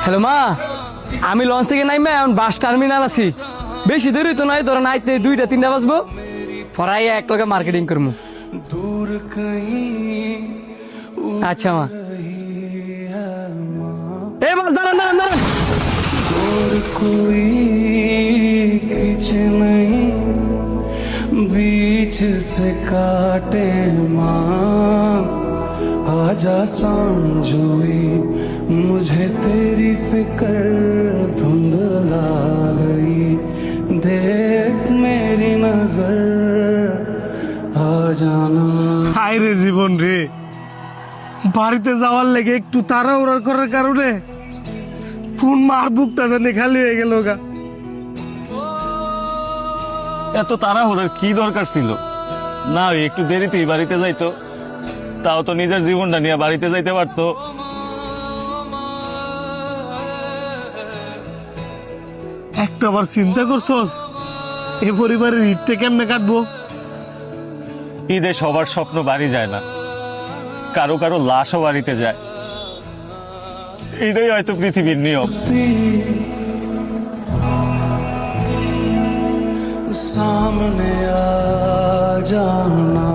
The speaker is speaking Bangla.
হ্যালো মা, আমি লঞ্চ থেকে নাইমা এখন বাস টার্মিনাল আছি। বেশি দেরি তো নাই, ধরেন আইতে 2টা-3টা বাজবো। পরাই এক লগে মার্কেটিং করবো। আচ্ছা মা। এ বাস দাঁড়ান দাঁড়ান দাঁড়ান। बीच से काटे माँ आजा समझोई मुझे तेरी फिक्र धुंधला गई देख मेरी नजर आ जाना। হায় রে জীবন রে, বাড়িতে যাওয়ার লেগে একটু তাড়াহুড়া করার কারণে কোন মার বুকটা জানি খালি হয়ে গেল গা। এত তাড়াহুড়ার কি দরকার ছিল? না একটু দেরিতেই বাড়িতে যাইতো, তাও তো নিজের জীবনটা নিয়ে বাড়িতে যাইতে পারতো। একটা বার চিন্তা করছস এ পরিবারের ঈদটা কেমনে কাটবো? ঈদে সবার স্বপ্ন বাড়ি যায় না, কারো কারো লাশও বাড়িতে যায়। এটাই হয়তো পৃথিবীর নিয়ম। सामने आ जाना